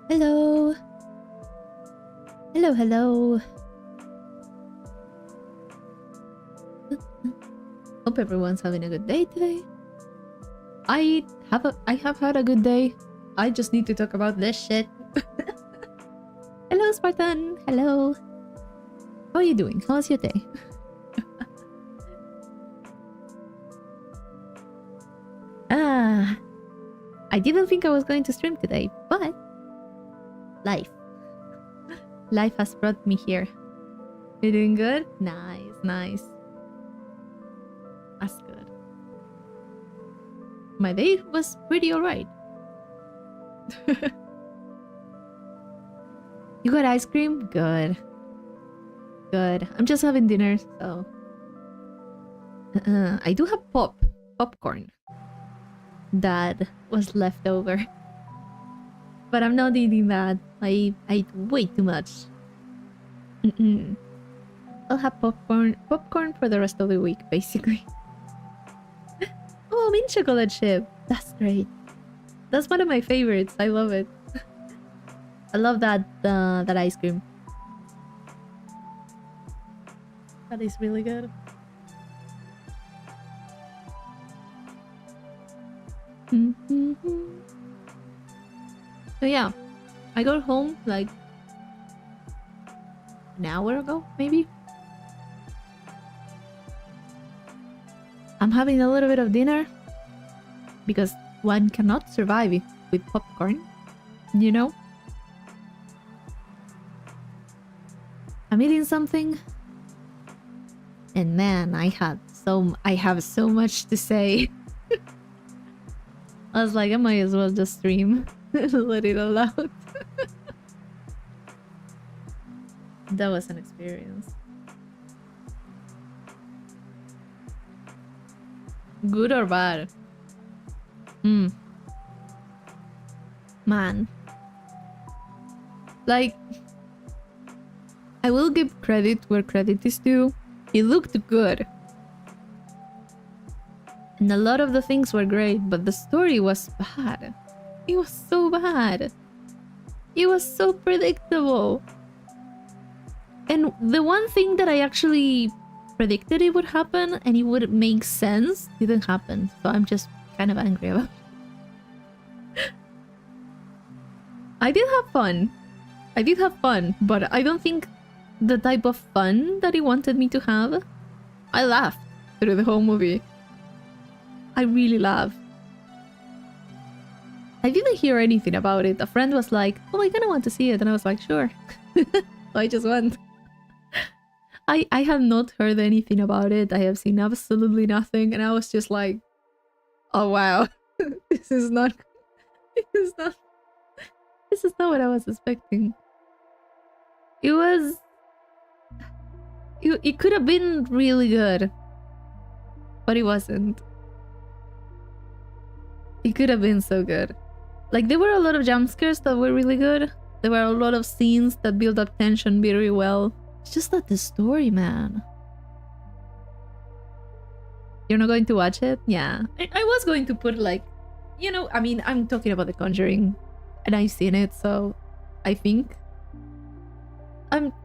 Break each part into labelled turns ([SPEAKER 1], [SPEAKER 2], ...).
[SPEAKER 1] Hello. Hello, hello. Hope everyone's having a good day today. I have had a good day. I just need to talk about this shit. Hello, Spartan. Hello. How are you doing? How's your day? I didn't think I was going to stream today, but life has brought me here. You doing good? Nice. That's good. My day was pretty alright. You got ice cream? Good. I'm just having dinner, so I do have popcorn that was left over, but I'm not eating that. I ate way too much. I'll have popcorn for the rest of the week, basically. Oh, mint chocolate chip. That's great. That's one of my favorites. I love it. I love that ice cream. That is really good. So yeah, I got home like an hour ago, maybe. I'm having a little bit of dinner because one cannot survive with popcorn, you know? I'm eating something, and man, I have so much to say. I was like, I might as well just stream and let it all out. That was an experience. Good or bad? Man. Like, I will give credit where credit is due. It looked good. And a lot of the things were great, but the story was bad. It was so bad. It was so predictable. And the one thing that I actually predicted it would happen and it would make sense didn't happen. So I'm just kind of angry about it. I did have fun, but I don't think the type of fun that he wanted me to have. I laughed through the whole movie. I really laughed. I didn't hear anything about it. A friend was like, oh, I kind of want to see it. And I was like, sure. So I just went. I have not heard anything about it. I have seen absolutely nothing. And I was just like, oh, wow. This is not what I was expecting. It could have been really good, but it wasn't. It could have been so good. Like, there were a lot of jump scares that were really good. There were a lot of scenes that build up tension very well. It's just that the story, man. You're not going to watch it? Yeah. I was going to put, like, you know, I mean, I'm talking about The Conjuring, and I've seen it, so I think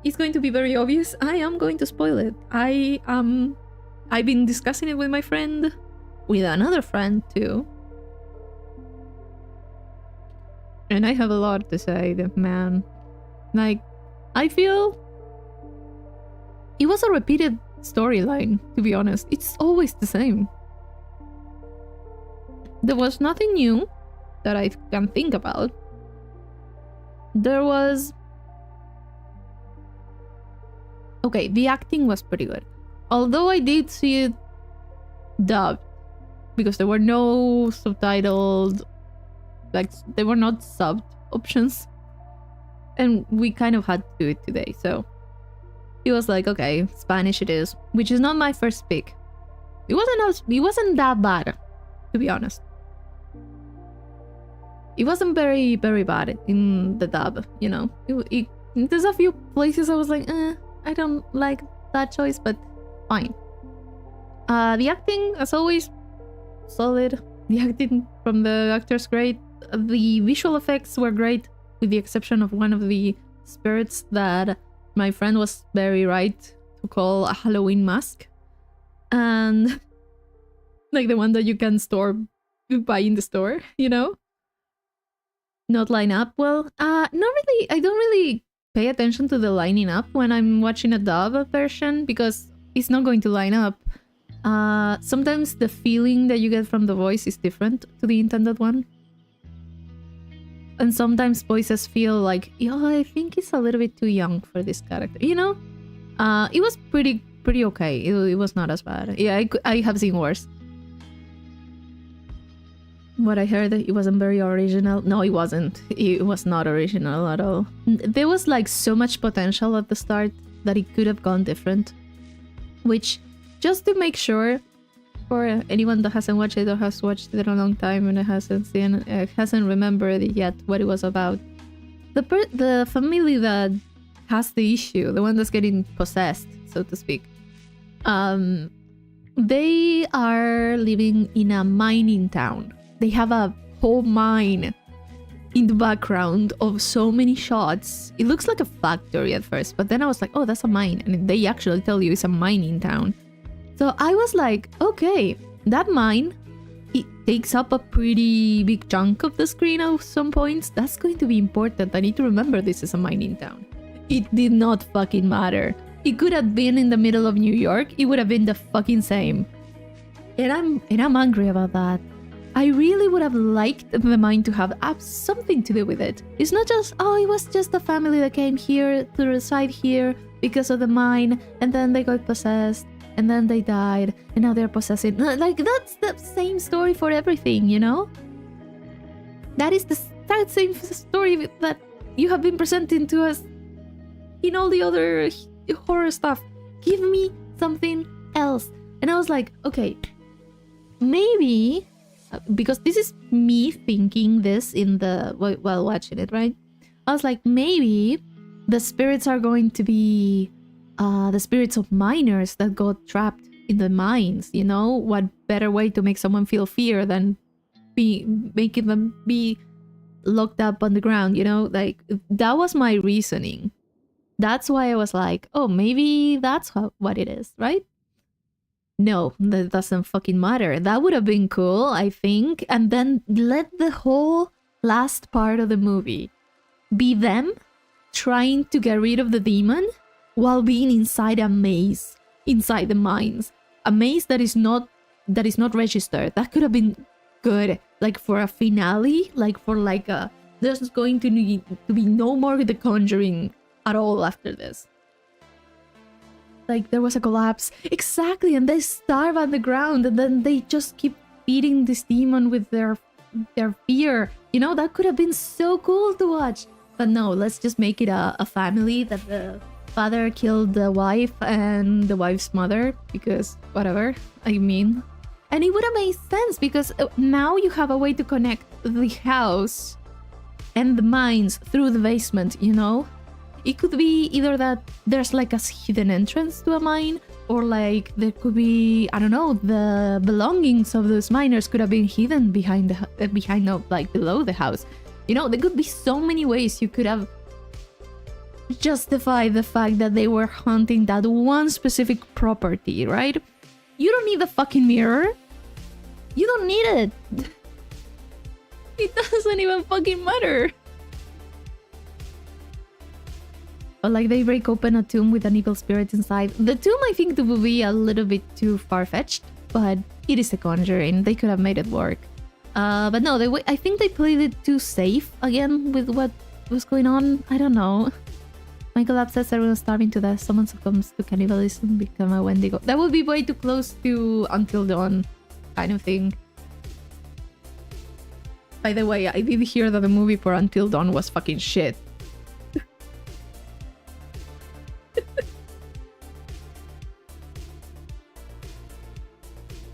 [SPEAKER 1] it's going to be very obvious. I am going to spoil it. I've been discussing it with my friend, with another friend too. And I have a lot to say, man. Like, I feel it was a repeated storyline, to be honest. It's always the same. There was nothing new that I can think about. There was... Okay, the acting was pretty good. Although I did see it dubbed, because there were no subtitled, like, they were not subbed options. And we kind of had to do it today, so it was like, okay, Spanish it is, which is not my first pick. It wasn't that bad, to be honest. It wasn't very, very bad in the dub, you know. There's a few places I was like, I don't like that choice, but fine. The acting, as always, solid. The acting from the actors, great. The visual effects were great. with the exception of one of the spirits that my friend was very right to call a Halloween mask. And like the one that you can buy in the store, you know? Not line up. Well, not really. I don't really pay attention to the lining up when I'm watching a dub version because it's not going to line up. Sometimes the feeling that you get from the voice is different to the intended one. And sometimes voices feel like, yeah, I think he's a little bit too young for this character, you know? It was pretty okay. It was not as bad. Yeah, I have seen worse. What I heard, it wasn't very original. No, it wasn't. It was not original at all. There was like so much potential at the start that it could have gone different. Which, just to make sure, for anyone that hasn't watched it or has watched it a long time and hasn't remembered yet what it was about, the family that has the issue, the one that's getting possessed, so to speak, they are living in a mining town. They have a whole mine in the background of so many shots. It looks like a factory at first, but then I was like, oh, that's a mine. And they actually tell you it's a mining town. So I was like, okay, that mine, it takes up a pretty big chunk of the screen at some points. That's going to be important. I need to remember this is a mining town. It did not fucking matter. It could have been in the middle of New York. It would have been the fucking same. And I'm angry about that. I really would have liked the mine to have something to do with it. It's not just, oh, it was just a family that came here to reside here because of the mine, and then they got possessed, and then they died, and now they're possessing. Like, that's the same story for everything, you know? That is the same story that you have been presenting to us in all the other horror stuff. Give me something else. And I was like, okay, maybe... because this is me thinking this while watching it, right? I was like, maybe the spirits are going to be the spirits of miners that got trapped in the mines, you know? What better way to make someone feel fear than making them be locked up on the ground, you know? Like, that was my reasoning. That's why I was like, oh, maybe that's what it is, right? No, that doesn't fucking matter. That would have been cool, I think. And then let the whole last part of the movie be them trying to get rid of the demon while being inside a maze, inside the mines. A maze that is not registered. That could have been good. Like for a finale, like for like a... There's going to be no more The Conjuring at all after this. Like, there was a collapse. Exactly, and they starve on the ground, and then they just keep feeding this demon with their fear. You know, that could have been so cool to watch. But no, let's just make it a family that the father killed the wife and the wife's mother, because whatever, I mean. And it would have made sense, because now you have a way to connect the house and the mines through the basement, you know? It could be either that there's like a hidden entrance to a mine, or like there could be, I don't know, the belongings of those miners could have been hidden behind like below the house. You know, there could be so many ways you could have justified the fact that they were hunting that one specific property, right? You don't need the fucking mirror. You don't need it. It doesn't even fucking matter. But like, they break open a tomb with an evil spirit inside. The tomb, I think, would be a little bit too far-fetched, but it is a Conjuring. They could have made it work. But no, I think they played it too safe again with what was going on. I don't know. Michael App says everyone's starving to death. Someone succumbs to cannibalism, become a Wendigo. That would be way too close to Until Dawn kind of thing. By the way, I did hear that the movie for Until Dawn was fucking shit.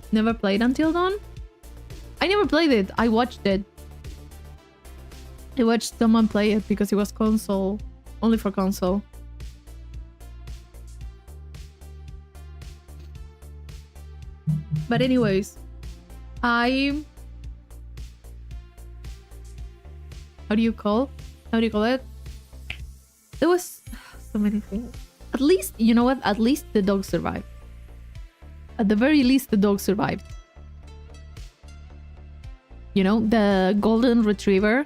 [SPEAKER 1] Never played Until Dawn? I never played it. I watched it. I watched someone play it because it was console. Only for console. But anyways, how do you call? how do you call it? There was so many things. At least, you know what? At least the dog survived. At the very least, the dog survived. You know, the golden retriever.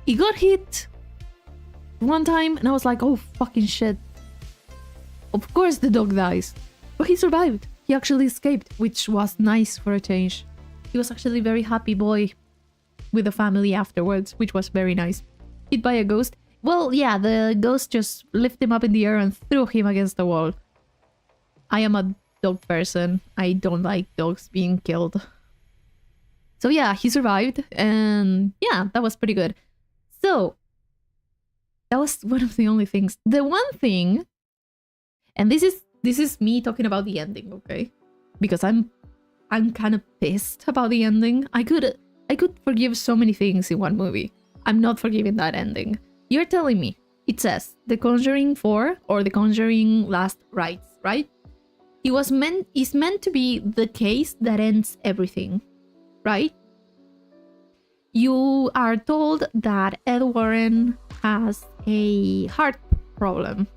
[SPEAKER 1] He got hit one time and I was like, oh fucking shit. Of course the dog dies. But he survived. He actually escaped, which was nice for a change. He was actually a very happy boy with the family afterwards, which was very nice. Hit by a ghost. Well, yeah, the ghost just lifted him up in the air and threw him against the wall. I am a dog person. I don't like dogs being killed. So yeah, he survived, and yeah, that was pretty good. So, that was one of the only things. The one thing, and this is me talking about the ending, okay? Because I'm kind of pissed about the ending. I could forgive so many things in one movie. I'm not forgiving that ending. You're telling me, it says, The Conjuring 4 or The Conjuring Last Rites, right? Is meant to be the case that ends everything, right? You are told that Ed Warren has a heart problem.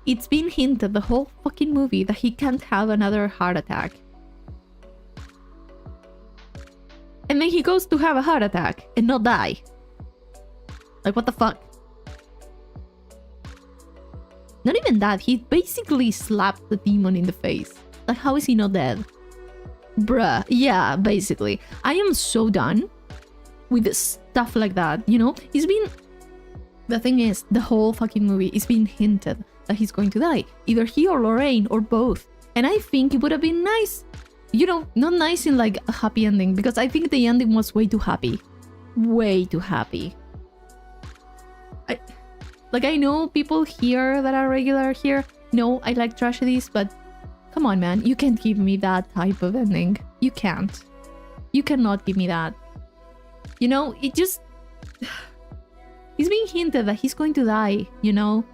[SPEAKER 1] It's been hinted the whole fucking movie that he can't have another heart attack. And then he goes to have a heart attack and not die. Like, what the fuck? Not even that, he basically slapped the demon in the face. Like, how is he not dead? Bruh, yeah, basically. I am so done with stuff like that, you know? The thing is, the whole fucking movie is being hinted that he's going to die. Either he or Lorraine or both. And I think it would have been nice. You know, not nice in like a happy ending, because I think the ending was way too happy. Way too happy. I know people here that are regular here know I like tragedies, but come on, man. You can't give me that type of ending. You can't. You cannot give me that. You know, it just... He's being hinted that he's going to die, you know?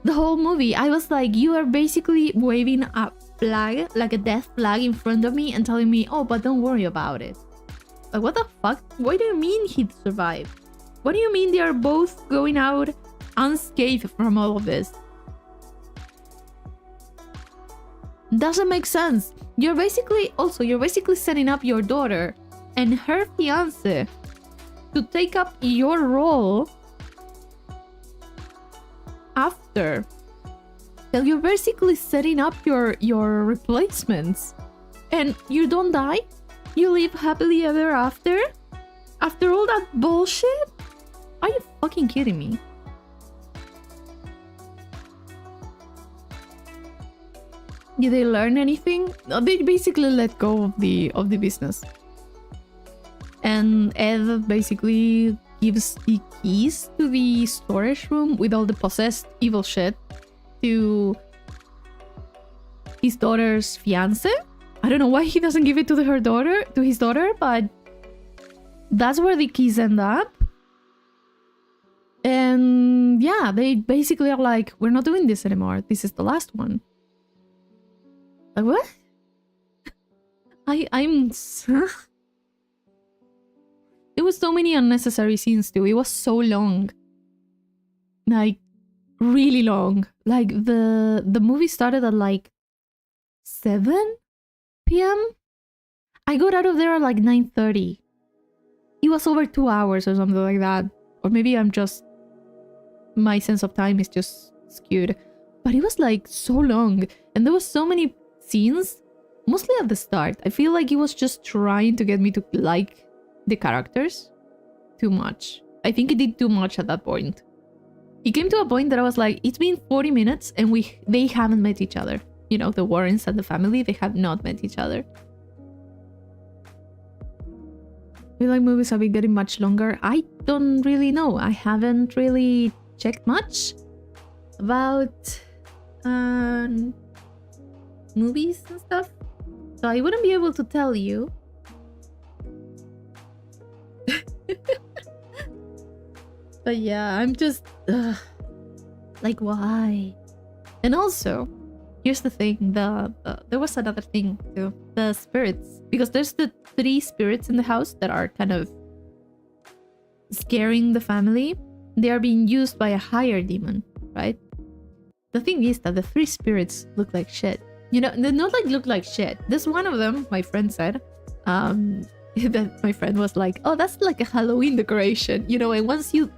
[SPEAKER 1] The whole movie, I was like, you are basically waving a flag, like a death flag in front of me and telling me, oh, but don't worry about it. Like, what the fuck? What do you mean he'd survive? What do you mean they are both going out unscathed from all of this? Doesn't make sense. You're basically setting up your daughter and her fiance to take up your role after. So you're basically setting up your replacements. And you don't die? You live happily ever after? After all that bullshit? Are you fucking kidding me? Did they learn anything? No, they basically let go of the business. And Ed basically gives the keys to the storage room with all the possessed evil shit to his daughter's fiance. I don't know why he doesn't give it to his daughter, but that's where the keys end up. And yeah, they basically are like, we're not doing this anymore. This is the last one. Like, what? I'm... There was so many unnecessary scenes too. It was so long. Like, really long. Like, the movie started at like 7 p.m. I got out of there at like 9:30. It was over 2 hours or something like that. Or maybe my sense of time is just skewed. But it was like so long. And there was so many scenes, mostly at the start. I feel like it was just trying to get me to like the characters too much. I think it did too much at that point. It came to a point that I was like, it's been 40 minutes and they haven't met each other. You know, the Warrens and the family, they have not met each other. I feel like movies have been getting much longer. I don't really know. I haven't really checked much about movies and stuff. So I wouldn't be able to tell you. But yeah, I'm just... like, why? And also, here's the thing. There was another thing too. The spirits. Because there's the 3 spirits in the house that are kind of scaring the family. they are being used by a higher demon, right? The thing is that the three spirits look like shit. You know, they not like look like shit. This one of them, my friend said, that my friend was like, oh, that's like a Halloween decoration, you know, and once you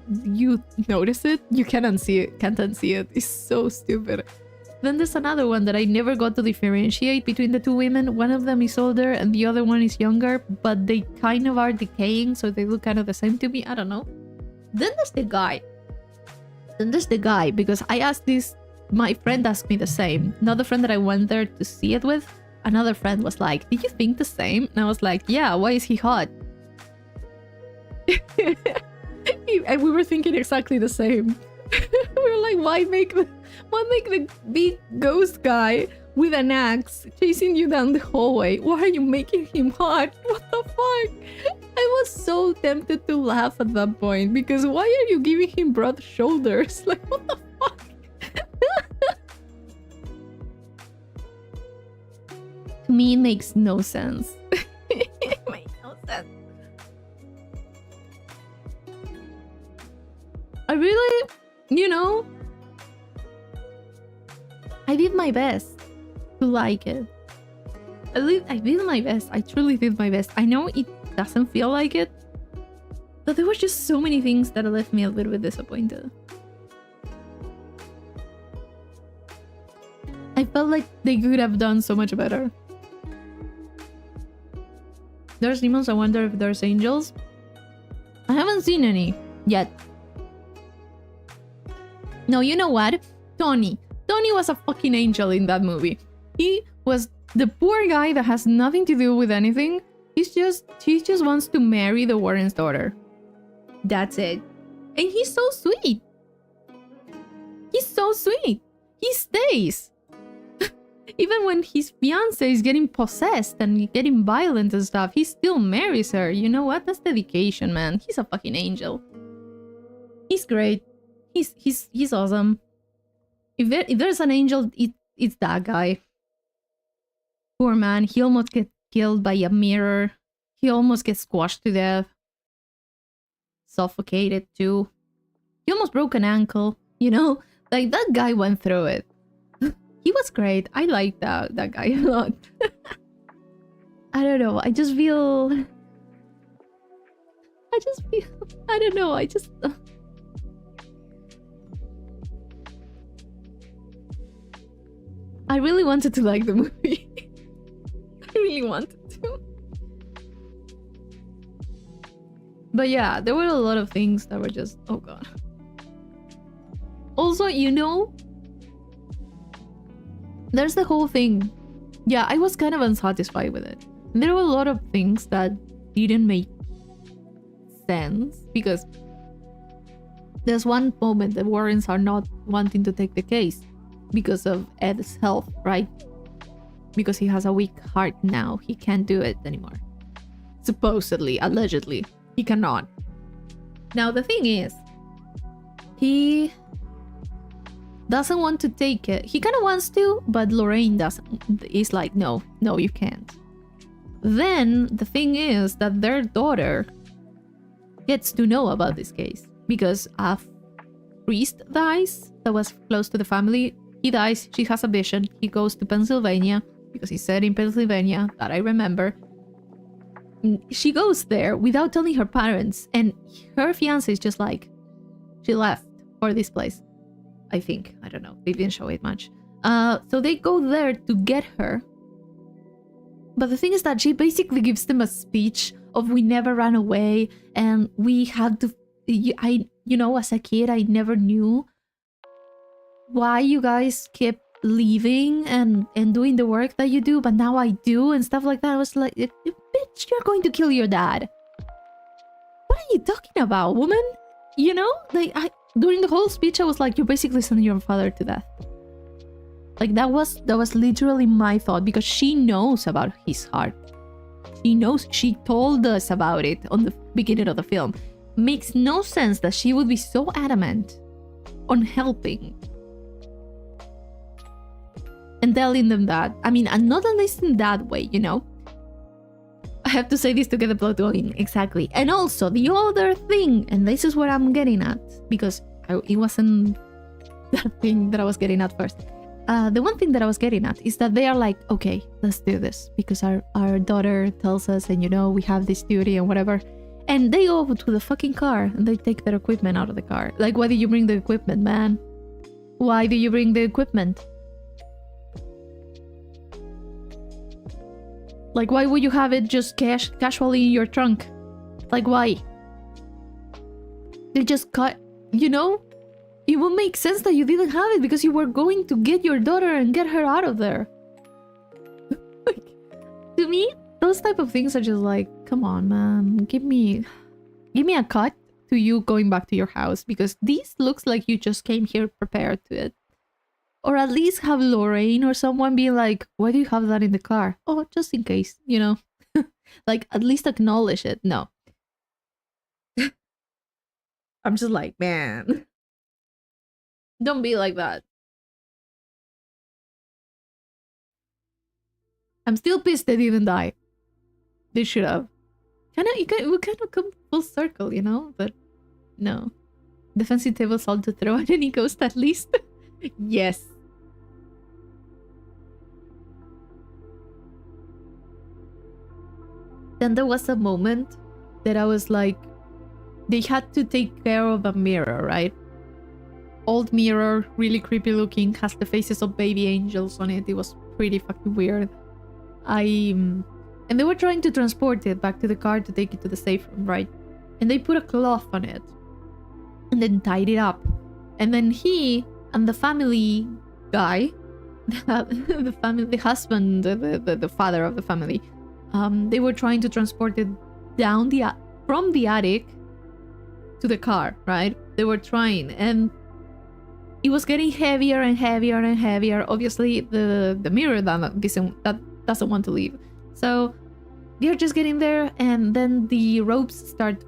[SPEAKER 1] notice it, you can't unsee it. It's so stupid. Then there's another one that I never got to differentiate between the two women. One of them is older and the other one is younger, but they kind of are decaying, so they look kind of the same to me. I don't know. Then there's the guy. Because I asked this, my friend asked me the same. Not the friend that I went there to see it with. Another friend was like, did you think the same? And I was like, yeah, why is he hot? And we were thinking exactly the same. We were like, why make the big ghost guy with an axe chasing you down the hallway? Why are you making him hot? What the fuck? I was so tempted to laugh at that point, because why are you giving him broad shoulders? Like, what the fuck? To me, it makes no sense. It makes no sense. I really, you know, I did my best to like it. I did my best. I truly did my best. I know it doesn't feel like it, but there were just so many things that left me a little bit disappointed. I felt like they could have done so much better. There's demons, I wonder if there's angels. I haven't seen any yet. No, you know what? Tony was a fucking angel in that movie. He was the poor guy that has nothing to do with anything. He just wants to marry the Warren's daughter. That's it. And he's so sweet. He's so sweet. He stays. Even when his fiance is getting possessed and getting violent and stuff, he still marries her. You know what? That's dedication, man. He's a fucking angel. He's great. He's awesome. If there's an angel, it's that guy. Poor man. He almost gets killed by a mirror. He almost gets squashed to death. Suffocated too. He almost broke an ankle. You know, like that guy went through it. He was great. I like that guy a lot. I don't know. I don't know. I really wanted to like the movie. I really wanted to. But yeah, there were a lot of things that were just, oh god. Also, you know, there's the whole thing. Yeah, I was kind of unsatisfied with it. There were a lot of things that didn't make sense, because there's one moment the Warrens are not wanting to take the case because of Ed's health, right? Because he has a weak heart now. He can't do it anymore. Supposedly, allegedly, he cannot. Now, the thing is, he doesn't want to take it. He kind of wants to, but Lorraine doesn't. Is like, no, you can't. Then the thing is that their daughter gets to know about this case because a priest dies that was close to the family. He dies. She has a vision. He goes to Pennsylvania because he said in Pennsylvania, that I remember. She goes there without telling her parents, and her fiance is just like, she left for this place. I think. I don't know. They didn't show it much. So they go there to get her. But the thing is that she basically gives them a speech of we never ran away and we had to... you know, as a kid, I never knew why you guys kept leaving and doing the work that you do, but now I do and stuff like that. I was like, bitch, you're going to kill your dad. What are you talking about, woman? You know? Like, during the whole speech, I was like, you're basically sending your father to death. Like, that was literally my thought, because she knows about his heart. She knows. She told us about it on the beginning of the film. Makes no sense that she would be so adamant on helping and telling them that. I mean, and not at least in that way, you know? have to say this to get the plot going. Exactly. And also, the other thing, and this is what I'm getting at, because it wasn't that thing that I was getting at first. The one thing that I was getting at is that they are like, okay, let's do this, because our daughter tells us, and we have this duty and whatever. And they go to the fucking car, and they take their equipment out of the car. Like, why did you bring the equipment, man? Why do you bring the equipment? Like, why would you have it just casually in your trunk? Like, why? They just cut, It would make sense that you didn't have it because you were going to get your daughter and get her out of there. Like, to me, those type of things are just like, come on, man. Give me a cut to you going back to your house, because this looks like you just came here prepared to it. Or at least have Lorraine or someone be like, why do you have that in the car? Oh, just in case, Like, at least acknowledge it. No. I'm just like, man. Don't be like that. I'm still pissed they didn't die. They should have. We kind of come full circle, But no. Defensive table salt to throw at any ghost at least. Yes. Then there was a moment that I was like, they had to take care of a mirror, right? Old mirror, really creepy looking, has the faces of baby angels on it. It was pretty fucking weird. And they were trying to transport it back to the car to take it to the safe room, right? And they put a cloth on it and then tied it up. And then he and the family guy, the husband, the father of the family, they were trying to transport it down from the attic to the car, right? They were trying, and it was getting heavier and heavier and heavier. Obviously, the mirror that doesn't want to leave. So they're just getting there, and then the ropes start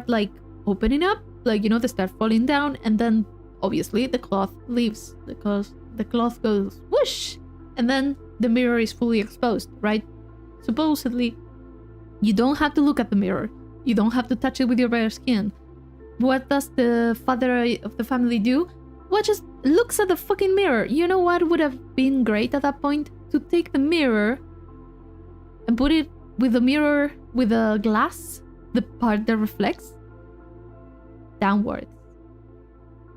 [SPEAKER 1] like opening up, like they start falling down, and then obviously the cloth leaves because the cloth goes whoosh, and then the mirror is fully exposed, right? Supposedly, you don't have to look at the mirror. You don't have to touch it with your bare skin. What does the father of the family do? Well, just looks at the fucking mirror. You know what would have been great at that point? To take the mirror and put it with the mirror, with the glass, the part that reflects, downwards.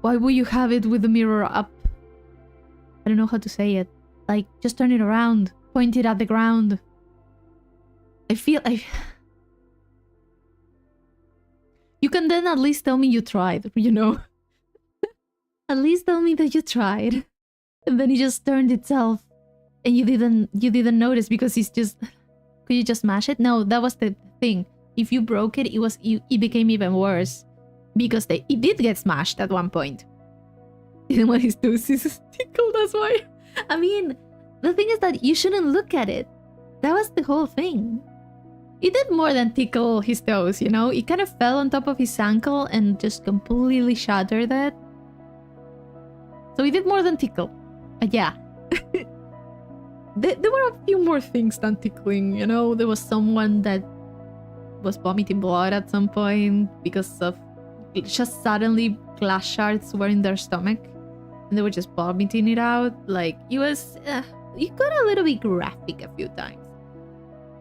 [SPEAKER 1] Why would you have it with the mirror up? I don't know how to say it. Like, just turn it around, point it at the ground. You can then at least tell me you tried, At least tell me that you tried. And then it just turned itself. And you didn't notice because it's just... Could you just smash it? No, that was the thing. If you broke it, it became even worse. Because it did get smashed at one point. Didn't want his toes tickle, that's why. I mean, the thing is that you shouldn't look at it. That was the whole thing. It did more than tickle his toes, It kind of fell on top of his ankle and just completely shattered it. So it did more than tickle. Yeah. There were a few more things than tickling, There was someone that was vomiting blood at some point because of just suddenly glass shards were in their stomach and they were just vomiting it out. Like, it was... it got a little bit graphic a few times.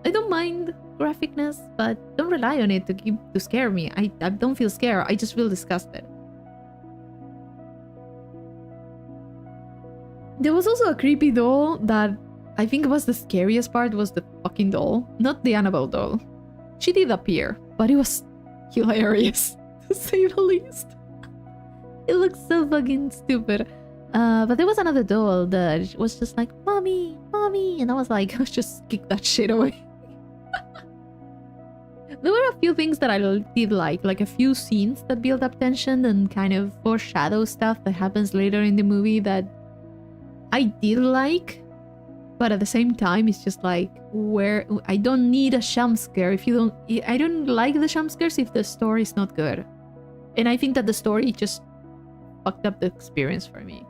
[SPEAKER 1] I don't mind graphicness, but don't rely on it to scare me. I don't feel scared, I just feel disgusted. There was also a creepy doll that I think was the scariest part, was the fucking doll. Not the Annabelle doll. She did appear, but it was hilarious, to say the least. It looked so fucking stupid. But there was another doll that was just like, Mommy, Mommy, and I was like, just kick that shit away. There were a few things that I did like a few scenes that build up tension and kind of foreshadow stuff that happens later in the movie that I did like, but at the same time, it's just like, where I don't need a jump scare I don't like the jump scares if the story is not good. And I think that the story just fucked up the experience for me.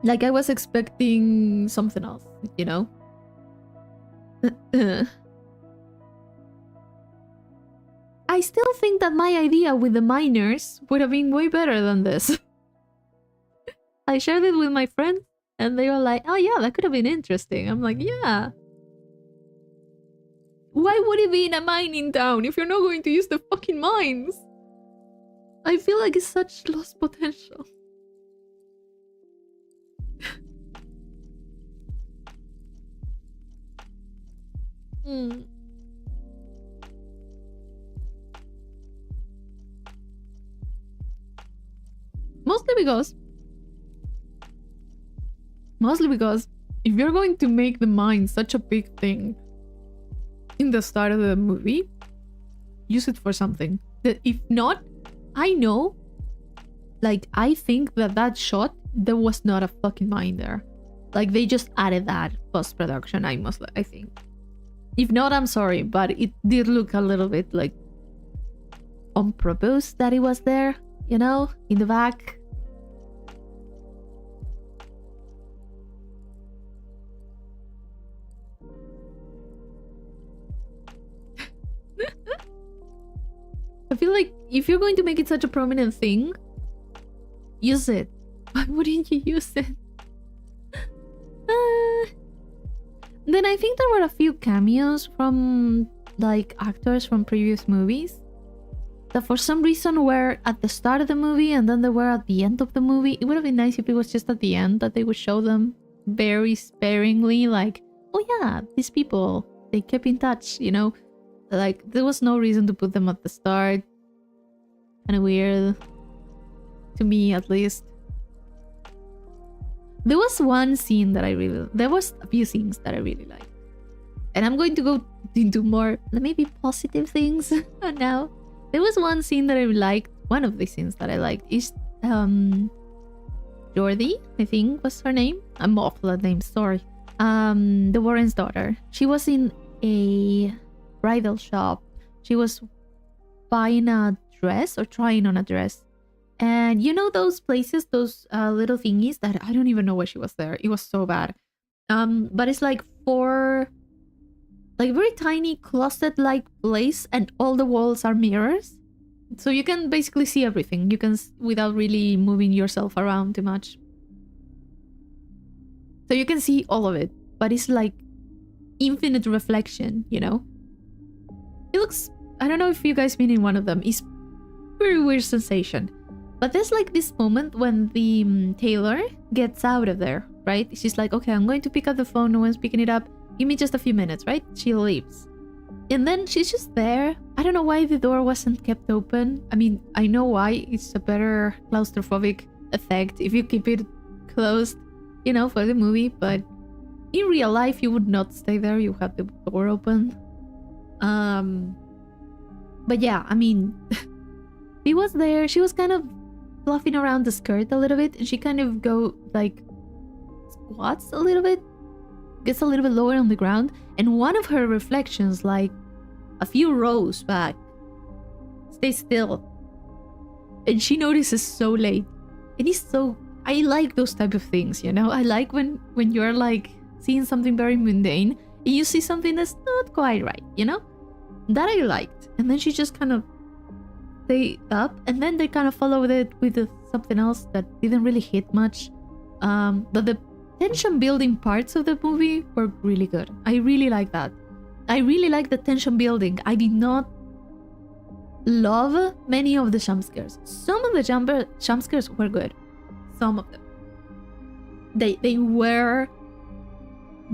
[SPEAKER 1] Like, I was expecting something else, I still think that my idea with the miners would have been way better than this. I shared it with my friends, and they were like, oh yeah, that could have been interesting. I'm like, yeah. Why would it be in a mining town if you're not going to use the fucking mines? I feel like it's such lost potential. Mostly because if you're going to make the mine such a big thing in the start of the movie, use it for something. If not, I know, like, I think that shot, there was not a fucking mine there. Like, they just added that post-production, I think. If not, I'm sorry, but it did look a little bit like on purpose that it was there, you know, in the back. I feel like if you're going to make it such a prominent thing, use it. Why wouldn't you use it? Then I think there were a few cameos from, like, actors from previous movies that for some reason were at the start of the movie and then they were at the end of the movie. It would have been nice if it was just at the end that they would show them very sparingly, like, oh yeah, these people, they kept in touch, you know? Like, there was no reason to put them at the start. Kind of weird. To me, at least. There was one scene that there was a few scenes that I really liked. And I'm going to go into more, maybe positive things now. There was one scene that I liked. One of the scenes that I liked is Jordi, I think was her name. I'm awful at names, sorry. The Warren's daughter. She was in a bridal shop. She was buying a dress or trying on a dress. And you know those places, those little thingies that I don't even know why she was there. It was so bad. But it's like like very tiny closet-like place, and all the walls are mirrors. So you can basically see everything. You can, without really moving yourself around too much. So you can see all of it, but it's like infinite reflection, you know? It looks, I don't know if you guys been in one of them. It's very weird sensation. But there's like this moment when the Taylor gets out of there, right? She's like, okay, I'm going to pick up the phone. No one's picking it up. Give me just a few minutes, right? She leaves. And then she's just there. I don't know why the door wasn't kept open. I mean, I know why. It's a better claustrophobic effect if you keep it closed, you know, for the movie. But in real life, you would not stay there. You have the door open. But yeah, I mean, she was there. She was kind of fluffing around the skirt a little bit, and she kind of squats a little bit, gets a little bit lower on the ground, and one of her reflections, like a few rows back, stays still, and she notices so late. And it's so, I like those type of things, you know? I like when you're like seeing something very mundane and you see something that's not quite right, you know? That I liked. And then she just kind of stayed up, and then they kind of followed it with something else that didn't really hit much. But the tension building parts of the movie were really good. I really like that. I really like the tension building. I did not love many of the jump scares. Some of the jump scares were good. Some of them. They were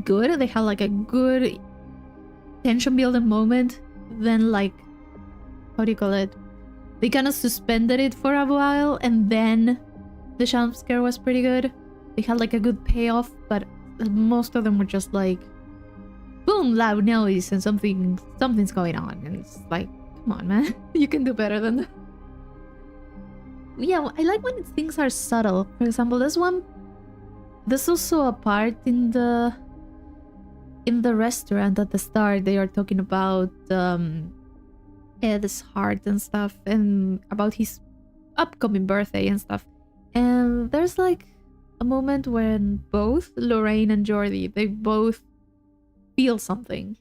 [SPEAKER 1] good. They had like a good tension building moment. Then like, how do you call it? They kind of suspended it for a while, and then the jump scare was pretty good. They had like a good payoff, but most of them were just like, boom, loud noise, and something's going on, and it's like, come on, man, you can do better than that. Yeah, I like when things are subtle. For example, there's also a part in the restaurant at the start. They are talking about Ed's heart and stuff, and about his upcoming birthday and stuff. And there's like a moment when both Lorraine and Jordi, they both feel something.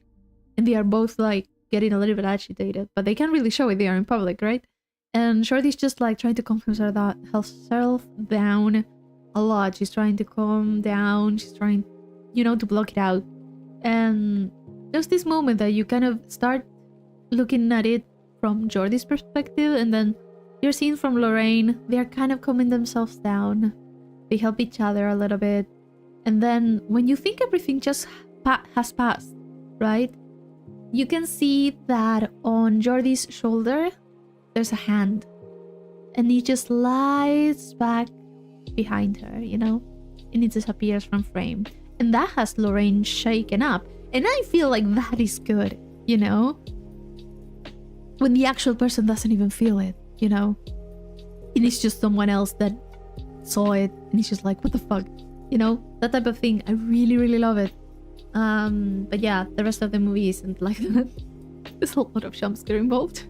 [SPEAKER 1] And they are both like getting a little bit agitated, but they can't really show it. They are in public, right? And Shorty's just like trying to calm herself down a lot. She's trying to calm down. She's trying, to block it out. And there's this moment that you kind of start looking at it from Jordy's perspective, and then you're seeing from Lorraine. They're kind of calming themselves down. They help each other a little bit. And then when you think everything just has passed, right? You can see that on Jordy's shoulder, there's a hand. And it just slides back behind her, And it disappears from frame. And that has Lorraine shaken up. And I feel like that is good, When the actual person doesn't even feel it, And it's just someone else that saw it. And it's just like, what the fuck? That type of thing. I really, really love it. But yeah, the rest of the movie isn't like that. There's a lot of jump scare involved.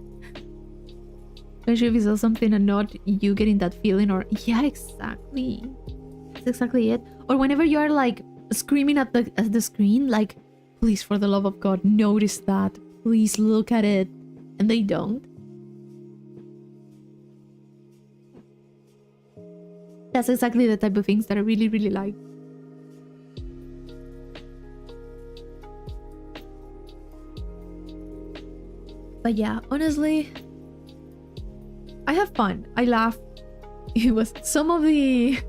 [SPEAKER 1] Especially if you saw something and not you getting that feeling, or yeah, exactly. That's exactly it. Or whenever you are like screaming at the screen, like, please, for the love of God, notice that. Please look at it. And they don't. That's exactly the type of things that I really, really like. But yeah, honestly, I have fun. I laugh. It was some of the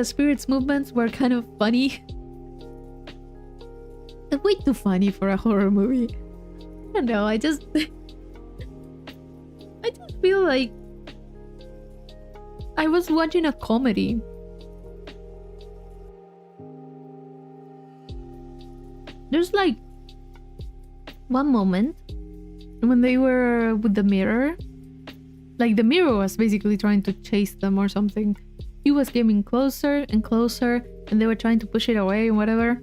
[SPEAKER 1] spirits movements were kind of funny. Way too funny for a horror movie. I don't know, I just feel like I was watching a comedy. There's like one moment when they were with the mirror. Like the mirror was basically trying to chase them or something. He was getting closer and closer and they were trying to push it away and whatever.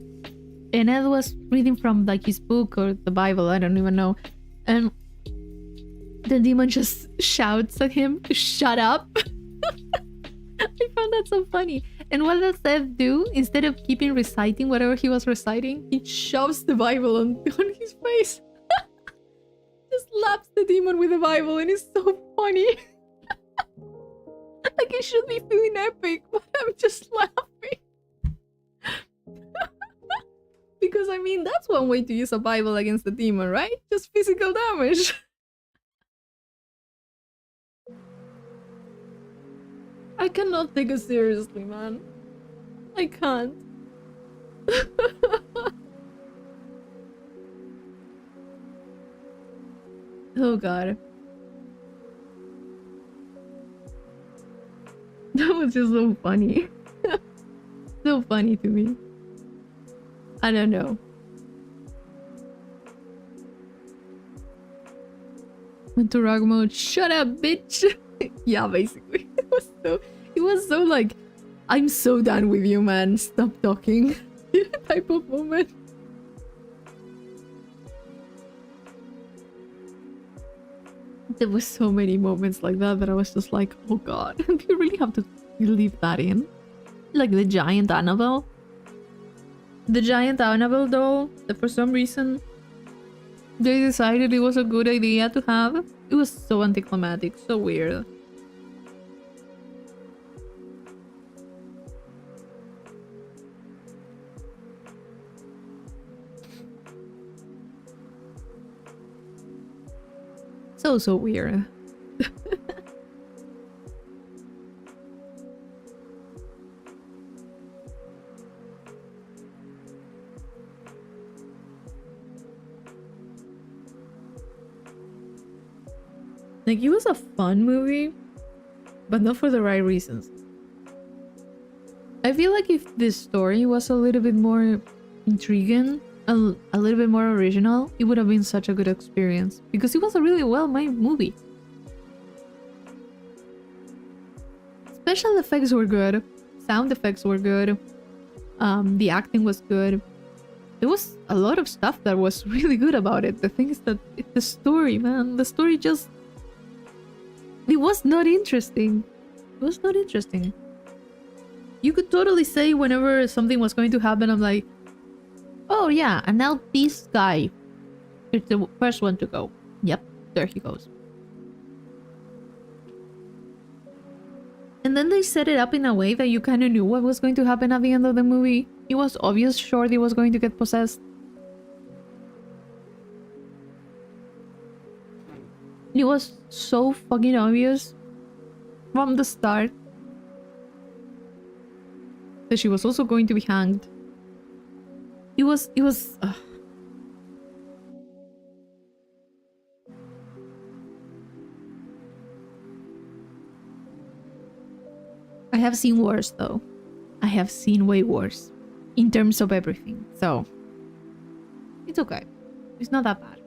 [SPEAKER 1] And Ed was reading from like his book or the Bible, I don't even know. And the demon just shouts at him to shut up. I found that so funny. And what does Ed do? Instead of keeping reciting whatever he was reciting, he shoves the Bible on his face. Just slaps the demon with the Bible, and it's so funny. Like it should be feeling epic, but I'm just laughing. Because I mean, that's one way to use a Bible against the demon, right? Just physical damage. I cannot take it seriously, man. I can't. Oh god. That was just so funny. So funny to me. I don't know. Went to rock mode. Shut up, bitch. Yeah, basically. It was so like, I'm so done with you, man. Stop talking. Type of moment. There were so many moments like that I was just like, oh god, do you really have to leave that in? Like the giant Annabelle? The giant Annabelle doll that for some reason they decided it was a good idea to have. It was so anticlimactic, so weird. So weird. Like, it was a fun movie, but not for the right reasons. I feel like if this story was a little bit more intriguing, a little bit more original, it would have been such a good experience. Because it was a really well-made movie. Special effects were good. Sound effects were good. The acting was good. There was a lot of stuff that was really good about it. The thing is that the story, man, the story just... It was not interesting. It was not interesting. You could totally say whenever something was going to happen, I'm like, oh yeah, and now this guy is the first one to go. Yep, there he goes. And then they set it up in a way that you kind of knew what was going to happen at the end of the movie. It was obvious Shorty was going to get possessed. It was so fucking obvious from the start that she was also going to be hanged. It was I have seen worse though. I have seen way worse in terms of everything. So it's okay. It's not that bad.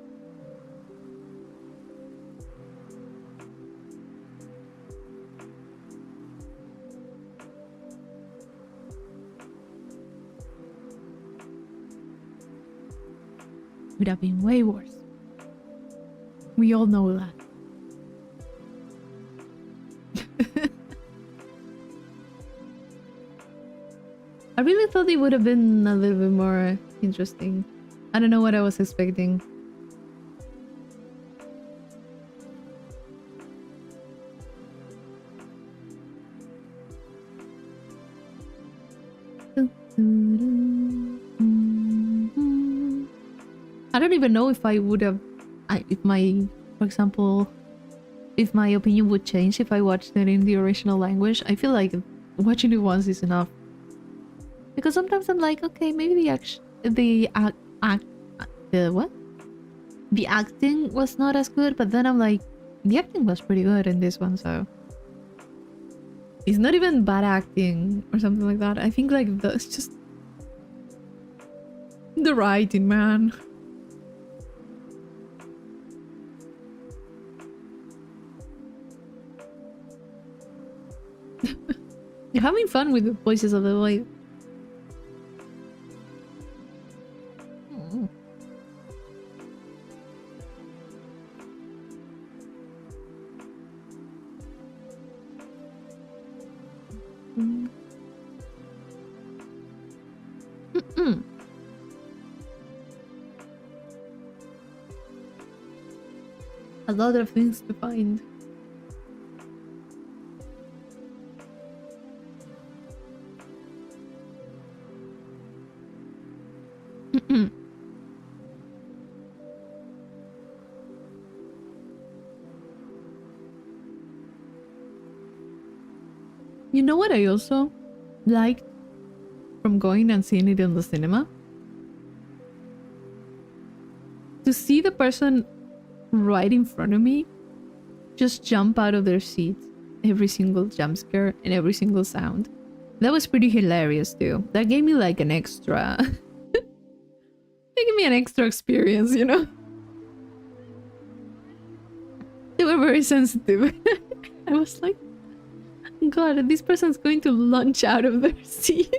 [SPEAKER 1] Would have been way worse. We all know that. I really thought it would have been a little bit more interesting. I don't know what I was expecting. I don't even know if I would have, for example, if my opinion would change if I watched it in the original language. I feel like watching it once is enough. Because sometimes I'm like, okay, maybe the acting was not as good, but then I'm like, the acting was pretty good in this one, so it's not even bad acting or something like that. I think like it's just the writing, man. You're having fun with the voices of the voice. A lot of things to find. You know what I also liked from going and seeing it in the cinema? To see the person right in front of me just jump out of their seat every single jump scare and every single sound. That was pretty hilarious too. That gave me like an extra... They gave me an extra experience, you know? They were very sensitive. I was like, God, this person's going to launch out of their seat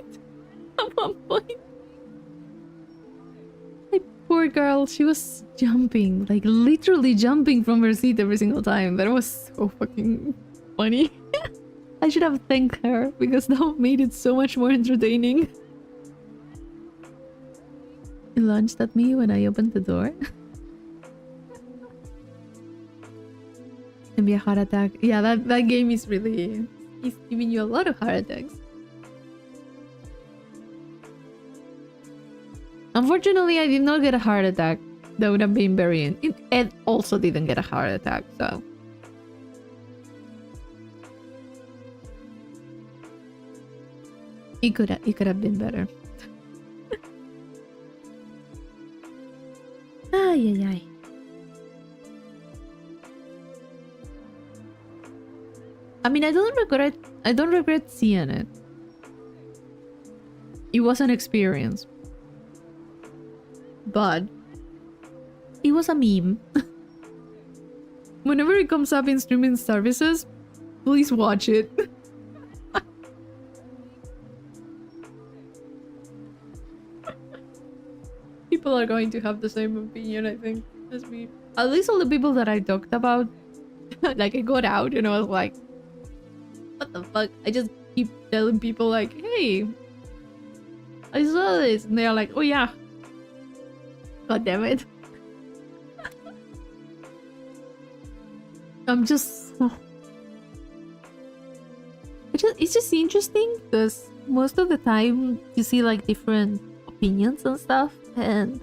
[SPEAKER 1] at one point. Like, poor girl, she was jumping, like literally jumping from her seat every single time. That was so fucking funny. I should have thanked her because that made it so much more entertaining. He launched at me when I opened the door. And be a heart attack. Yeah, that game is really... It's giving you a lot of heart attacks. Unfortunately, I did not get a heart attack. That would have been very... Ed also didn't get a heart attack, so... It could have been better. Ay, ay, ay. I mean, I don't regret seeing it. It was an experience. But it was a meme. Whenever it comes up in streaming services, please watch it. People are going to have the same opinion, I think, as me. At least all the people that I talked about, like I got out and I was like, what the fuck? I just keep telling people like, hey, I saw this. And they're like, oh yeah, God damn it. I'm just... It's just interesting because most of the time you see like different opinions and stuff, and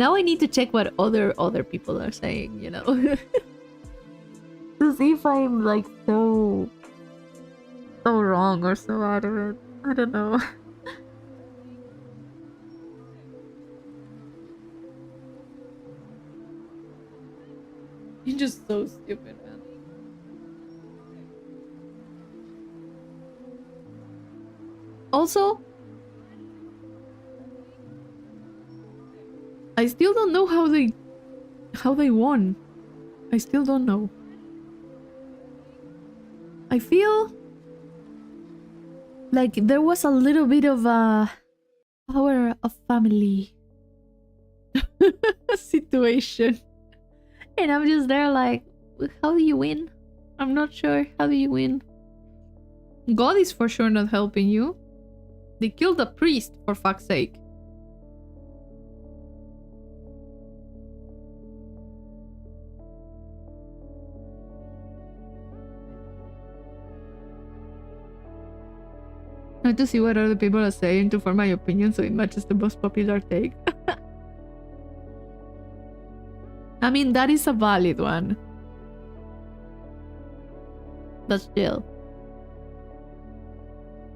[SPEAKER 1] now I need to check what other people are saying, you know. To see if I'm like so wrong or so out of it. I don't know. You're just so stupid, man. Also, I still don't know how they won. I still don't know. I feel like there was a little bit of a power of family situation. And I'm just there like, how do you win? I'm not sure. How do you win? God is for sure not helping you. They killed a priest, for fuck's sake. I have to see what other people are saying to form my opinion so it matches the most popular take. I mean, that is a valid one. But still.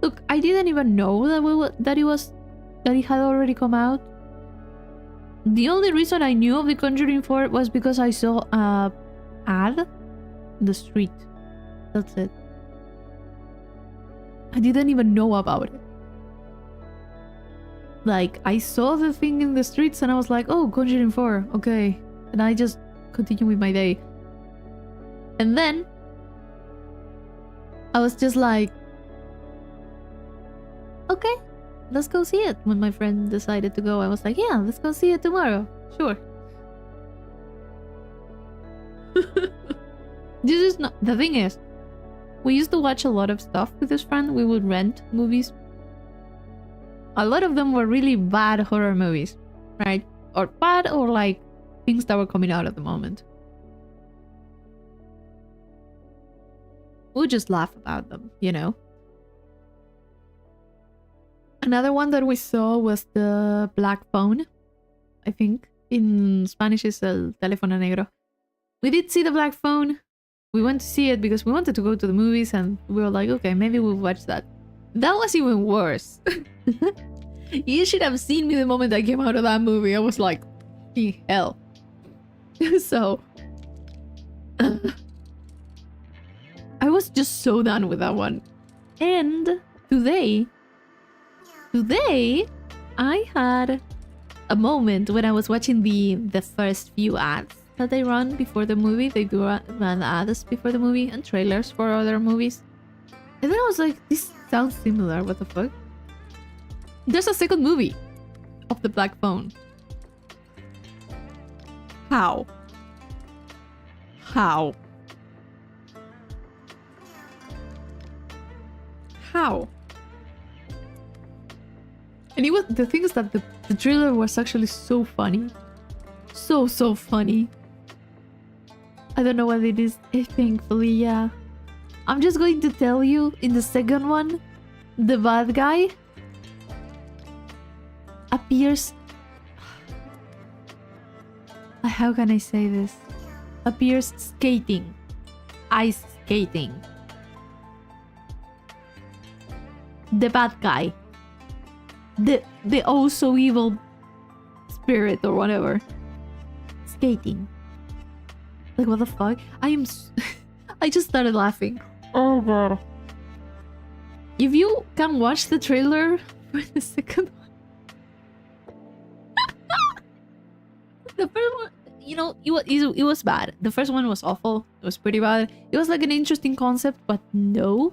[SPEAKER 1] Look, I didn't even know that it had already come out. The only reason I knew of the Conjuring 4 was because I saw a ad in the street. That's it. I didn't even know about it. Like, I saw the thing in the streets and I was like, oh, Conjuring 4, okay. And I just continued with my day. And then I was just like, okay, let's go see it. When my friend decided to go, I was like, yeah, let's go see it tomorrow. Sure. This is not... The thing is, we used to watch a lot of stuff with this friend. We would rent movies. A lot of them were really bad horror movies, right? Or bad, or like things that were coming out at the moment. We would just laugh about them, you know? Another one that we saw was the Black Phone. I think in Spanish is el teléfono negro. We did see the Black Phone. We went to see it because we wanted to go to the movies and we were like, okay, maybe we'll watch that. That was even worse. You should have seen me the moment I came out of that movie. I was like, hell. So, I was just so done with that one. And today, I had a moment when I was watching the first few ads that they run before the movie. They do run ads before the movie and trailers for other movies. And then I was like, this sounds similar, what the fuck? There's a second movie of the Black Phone. How? How? How? And it was, the thing is that the trailer was actually so funny. So funny. I don't know what it is. Thankfully, yeah. I'm just going to tell you, in the second one, the bad guy appears... How can I say this? Appears skating. Ice skating. The bad guy. The oh so evil spirit or whatever. Skating. Like, what the fuck? I just started laughing. Oh god. If you can watch the trailer for the second one. The first one, you know, it was bad. The first one was awful. It was pretty bad. It was like an interesting concept, but no.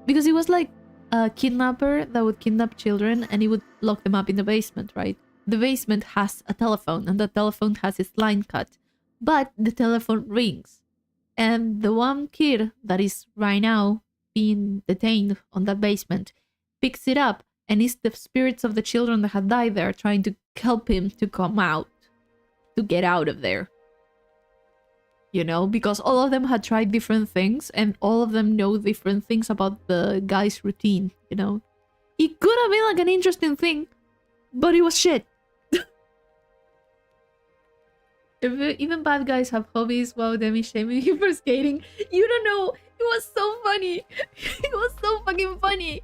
[SPEAKER 1] Because it was like a kidnapper that would kidnap children and he would lock them up in the basement, right? The basement has a telephone and the telephone has its line cut. But the telephone rings. And the one kid that is right now being detained on that basement picks it up and it's the spirits of the children that had died there trying to help him to come out, to get out of there. You know, because all of them had tried different things and all of them know different things about the guy's routine, you know. It could have been like an interesting thing, but it was shit. Even bad guys have hobbies. Wow, Demi shaming you for skating. You don't know. It was so funny. It was so fucking funny.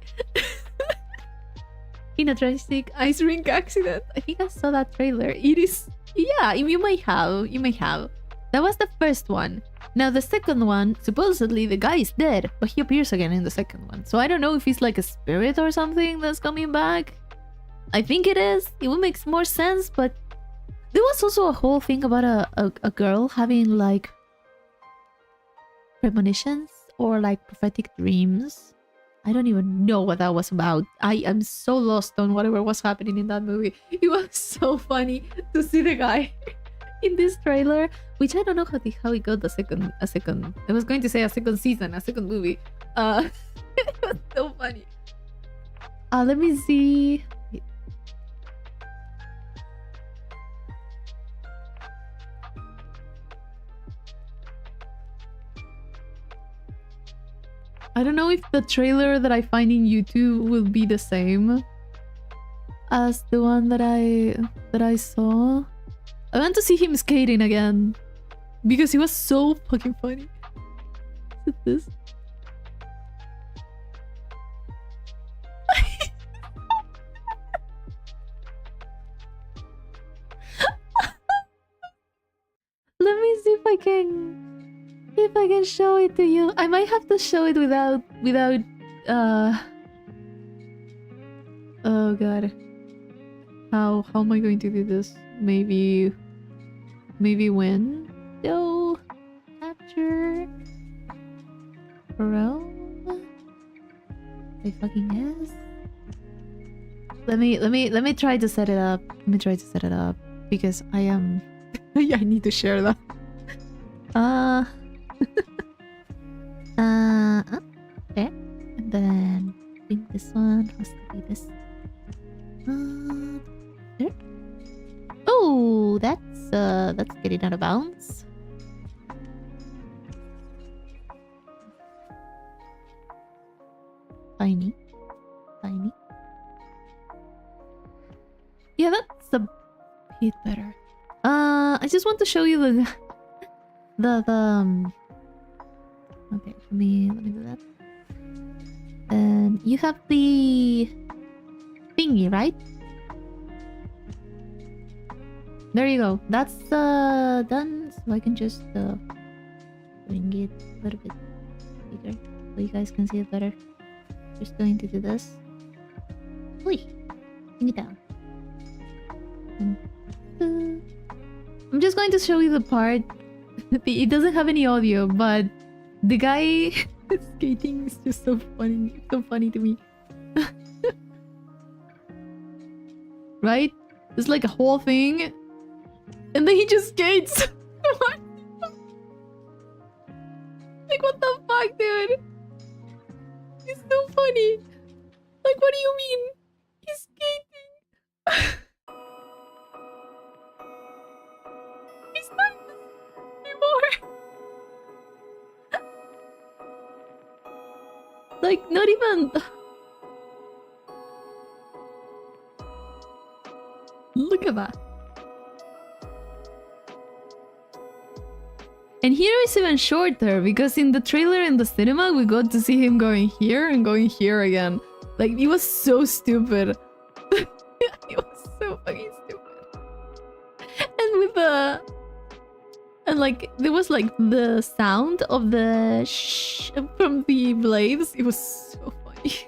[SPEAKER 1] In a tragic ice rink accident. I think I saw that trailer. It is... Yeah, you may have. You may have. That was the first one. Now the second one, supposedly the guy is dead, but he appears again in the second one. So I don't know if he's like a spirit or something that's coming back. I think it is. It would make more sense, but there was also a whole thing about a girl having like premonitions or like prophetic dreams. I don't even know what that was about. I am so lost on whatever was happening in that movie. It was so funny to see the guy in this trailer, which I don't know how it got a second. I was going to say a second season, a second movie. It was so funny. Let me see. I don't know if the trailer that I find in YouTube will be the same as the one that I saw. I want to see him skating again because he was so fucking funny. Look at this. Let me see if I can show it to you. I might have to show it without oh god. How am I going to do this? Maybe window capture Pro? I fucking guess. Let me try to set it up. Let me try to set it up because I am I need to share that. Okay. And then I think this one has to be this. There. Oh, that's getting out of bounds. Tiny. Yeah, that's a bit better. I just want to show you the okay, let me do that. And you have the thingy, right? There you go. That's done. So I can just bring it a little bit bigger so you guys can see it better. Just going to do this. Oi, bring it down. I'm just going to show you the part. It doesn't have any audio, but the guy skating is just so funny to me. Right? It's like a whole thing, and then he just skates. What? Like what the fuck, dude? It's so funny. Like what do you mean? He's skating. He's not anymore. Like not even. Look at that. And here is even shorter because in the trailer in the cinema we got to see him going here and going here again. Like it was so stupid. It was so fucking stupid. And with the and like there was like the sound of the shh from the blades. It was so funny.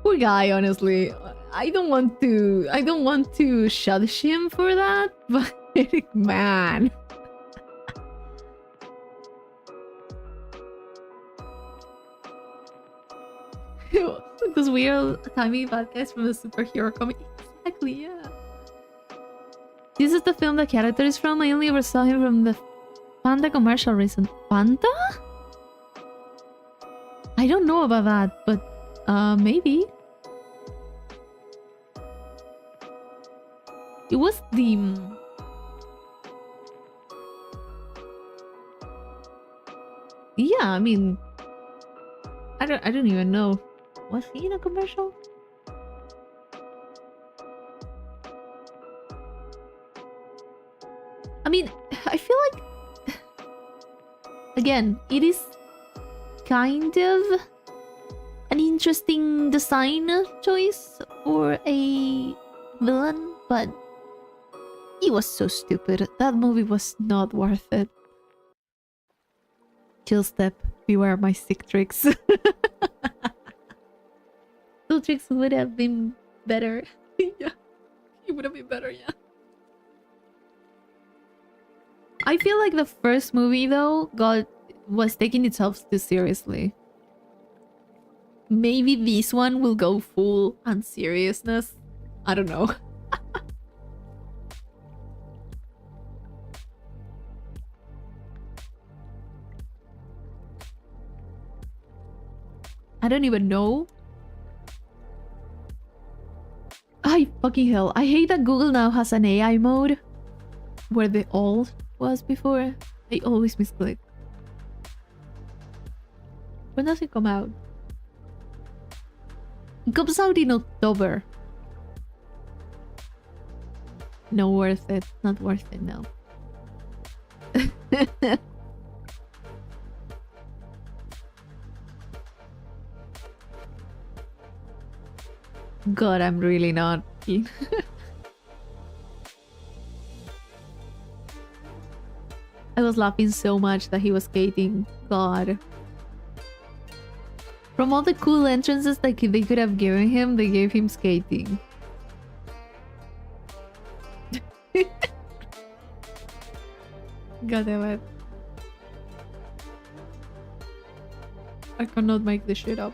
[SPEAKER 1] Poor guy, honestly. I don't want to judge him for that, but man. Those weird timey bad guys from the superhero comic. Exactly, yeah. This is the film the character is from. I only ever saw him from the Fanta commercial recent. Fanta? I don't know about that, but Maybe. It was the... Yeah, I mean... I don't even know. Was he in a commercial? I mean, I feel like... Again, it is kind of an interesting design choice for a villain, but he was so stupid. That movie was not worth it. Chill step, beware my sick tricks. Two tricks would have been better. Yeah, it would have been better, yeah. I feel like the first movie though was taking itself too seriously. Maybe this one will go full unseriousness. I don't know. I don't even know. I fucking hell. I hate that Google now has an AI mode where the alt was before. I always misclick. When does it come out? It comes out in October. No, worth it. Not worth it, no. God, I'm really not keen. I was laughing so much that he was skating. God. From all the cool entrances that they could have given him, they gave him skating. God damn it. I cannot make this shit up.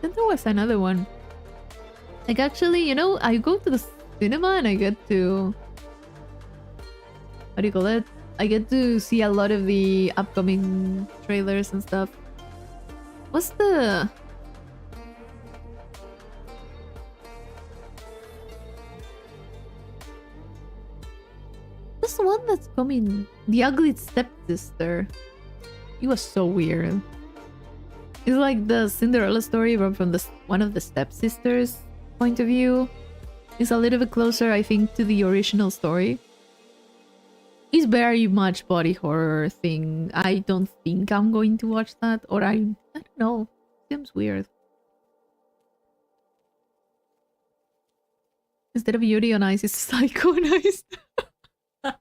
[SPEAKER 1] Then there was another one. Like actually, you know, I go to the cinema and I get to... What do you call it? I get to see a lot of the upcoming trailers and stuff. What's the... What's the one that's coming? The Ugly Stepsister. It was so weird. It's like the Cinderella story, but from one of the stepsisters' point of view. It's a little bit closer, I think, to the original story. It's very much body horror thing. I don't think I'm going to watch that, or I don't know. Seems weird. Instead of Yuri on Ice, it's Psycho on Ice. I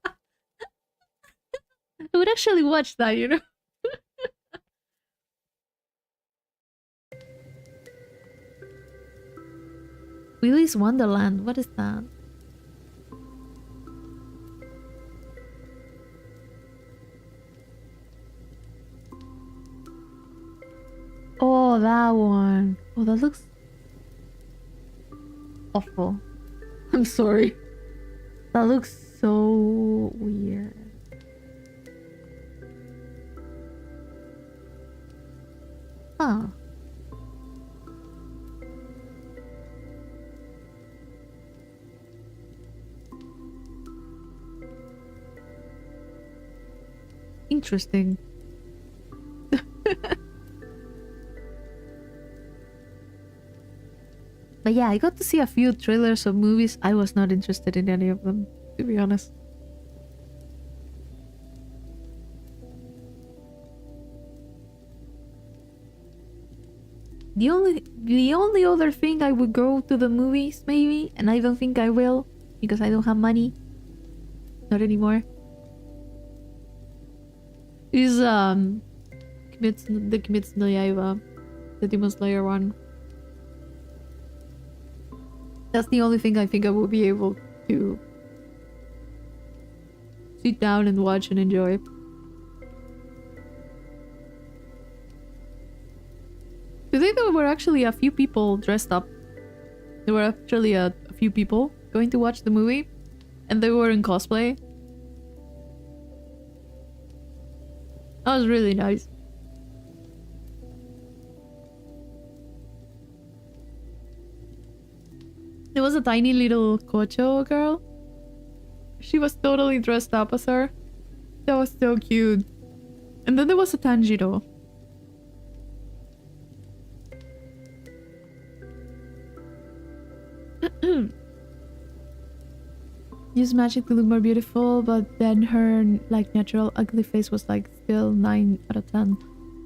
[SPEAKER 1] would actually watch that, you know? Willy's Wonderland, what is that? Oh, that one. Oh, that looks awful. I'm sorry. That looks so weird. Huh. Interesting. But yeah, I got to see a few trailers of movies. I was not interested in any of them, to be honest. The only other thing I would go to the movies, maybe, and I don't think I will, because I don't have money. Not anymore. Is the Kimetsu no Yaiba, the Demon Slayer one. That's the only thing I think I will be able to sit down and watch and enjoy. Today there were actually a few people dressed up. There were actually a few people going to watch the movie, and they were in cosplay. That was really nice. There was a tiny little Kocho girl. She was totally dressed up as her. That was so cute. And then there was a Tanjiro. Used magic to look more beautiful, but then her like natural ugly face was like still 9 out of 10.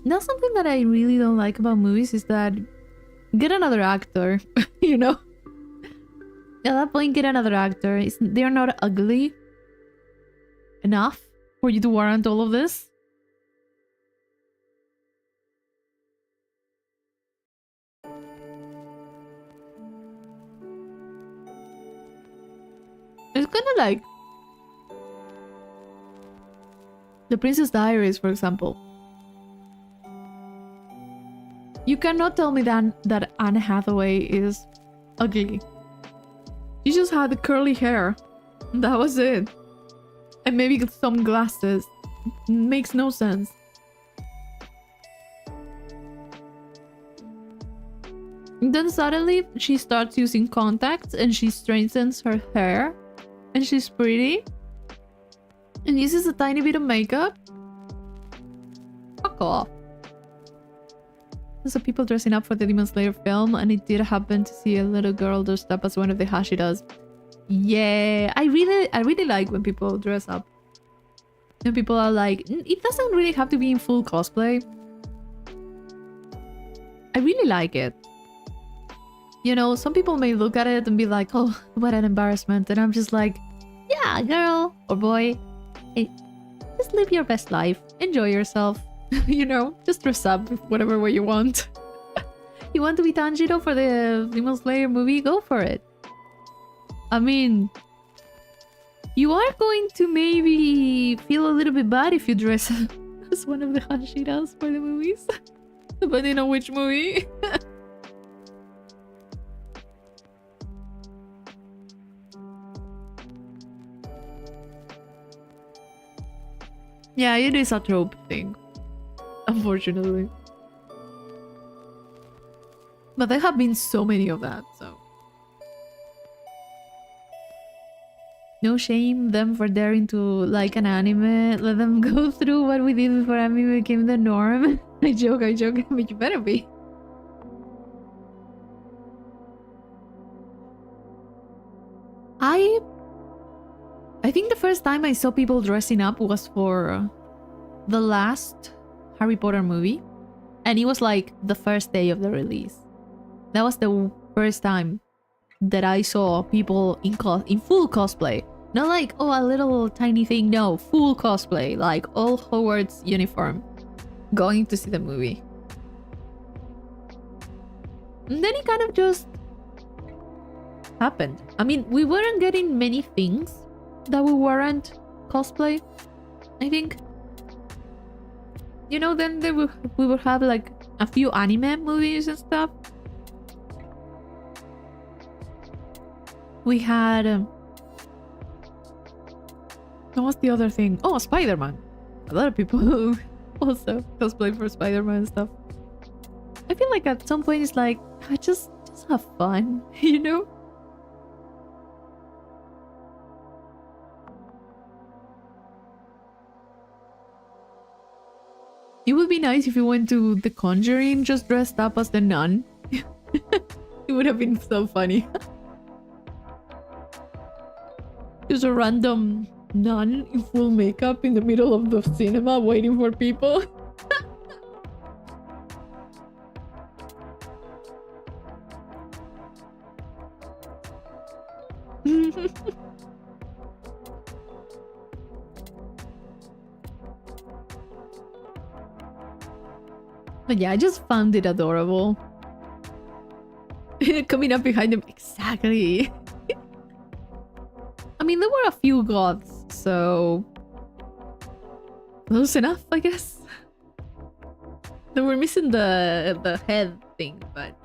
[SPEAKER 1] That's something that I really don't like about movies, is that get another actor, you know? At that point, get another actor. They're not ugly enough for you to warrant all of this. It's kind of like The Princess Diaries, for example. You cannot tell me that Anne Hathaway is ugly. She just had the curly hair. That was it. And maybe some glasses. Makes no sense. And then suddenly she starts using contacts and she straightens her hair. And she's pretty. And uses a tiny bit of makeup. Fuck off. So people dressing up for the Demon Slayer film, and it did happen to see a little girl dressed up as one of the Hashiras. Yeah, I really like when people dress up. And people are like, it doesn't really have to be in full cosplay. I really like it. You know, some people may look at it and be like, oh, what an embarrassment. And I'm just like, yeah, girl or boy, hey, just live your best life. Enjoy yourself. You know, just dress up whatever way you want. You want to be Tanjiro for the Demon Slayer movie? Go for it. I mean, you are going to maybe feel a little bit bad if you dress as one of the Hashiras for the movies. Depending on which movie. Yeah, it is a trope thing. Unfortunately. But there have been so many of that, so. No shame them for daring to like an anime. Let them go through what we did before anime became the norm. I joke, but you better be. I think the first time I saw people dressing up was for the last Harry Potter movie. And it was like the first day of the release. That was the first time that I saw people in full cosplay. Not like, oh, a little tiny thing. No, full cosplay. Like all Hogwarts uniform. Going to see the movie. And then it kind of just happened. I mean, we weren't getting many things that we weren't cosplay, I think. You know, then we would have like a few anime movies and stuff. We had... what was the other thing? Oh, Spider-Man. A lot of people also cosplay for Spider-Man and stuff. I feel like at some point it's like, just have fun, you know? It would be nice if you went to the Conjuring just dressed up as the nun. It would have been so funny. Just a random nun in full makeup in the middle of the cinema waiting for people. But yeah, I just found it adorable. Coming up behind them, exactly. I mean, there were a few gods, so close enough, I guess. They were missing the head thing, but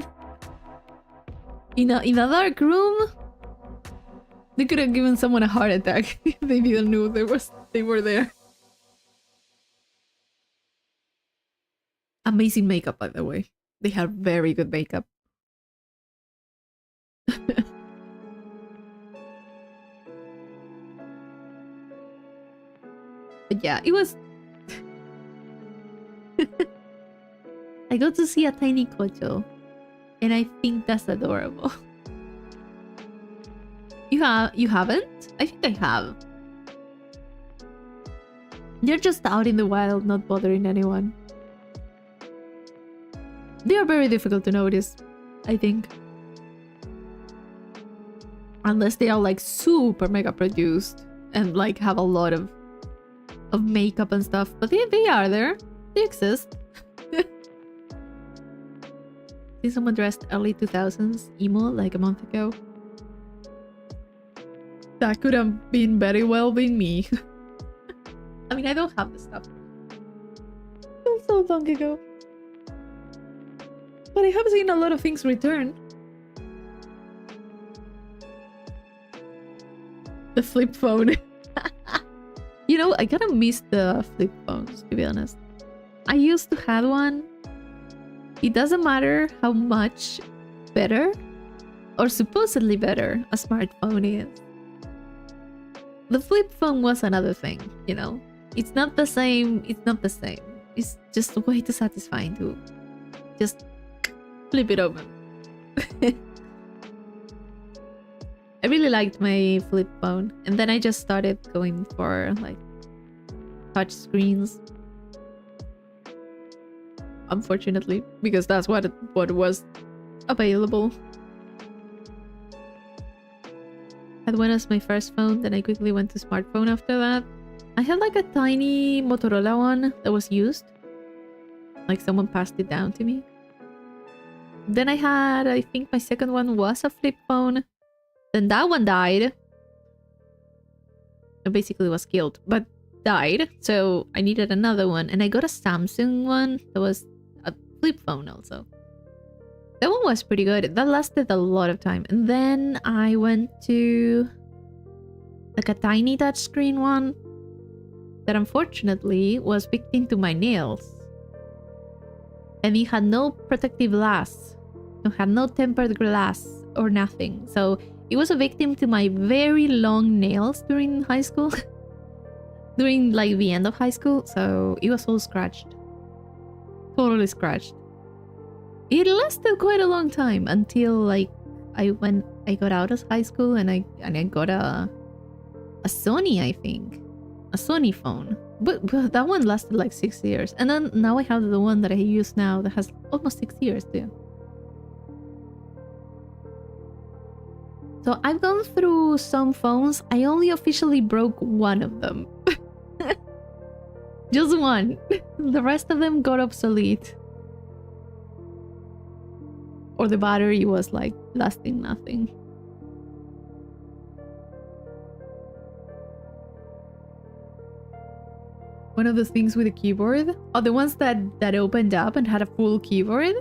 [SPEAKER 1] in a dark room, they could have given someone a heart attack if they didn't know they were there. Amazing makeup, by the way. They have very good makeup. But yeah, it was... I got to see a tiny kocho, and I think that's adorable. You haven't? I think I have. They're just out in the wild, not bothering anyone. They are very difficult to notice, I think. Unless they are like super mega produced and like have a lot of makeup and stuff. But they are there. They exist. See someone dressed early 2000s emo like a month ago. That could have been very well been me. I mean, I don't have the stuff. So long ago. But I have seen a lot of things return. The flip phone. You know, I kinda miss the flip phones, to be honest. I used to have one. It doesn't matter how much better or supposedly better a smartphone is. The flip phone was another thing, you know? It's not the same. It's not the same. It's just way too satisfying to just flip it open. I really liked my flip phone, and then I just started going for like touch screens. Unfortunately, because that's what was available. Had one as my first phone, then I quickly went to smartphone after that. I had like a tiny Motorola one that was used. Like someone passed it down to me. Then I had, I think my second one was a flip phone. Then that one died. It basically was killed, but died. So I needed another one. And I got a Samsung one that was a flip phone also. That one was pretty good. That lasted a lot of time. And then I went to like a tiny touchscreen one that unfortunately was victim to my nails. And it had no protective glass. It had no tempered glass or nothing. So it was a victim to my very long nails during high school. During like the end of high school. So it was all scratched. Totally scratched. It lasted quite a long time until like I got out of high school and I got a Sony, I think. A Sony phone. But that one lasted like 6 years. And then now I have the one that I use now that has almost 6 years too. So I've gone through some phones. I only officially broke one of them. Just one. The rest of them got obsolete. Or the battery was like lasting nothing. One of the things with the keyboard are the ones that opened up and had a full keyboard.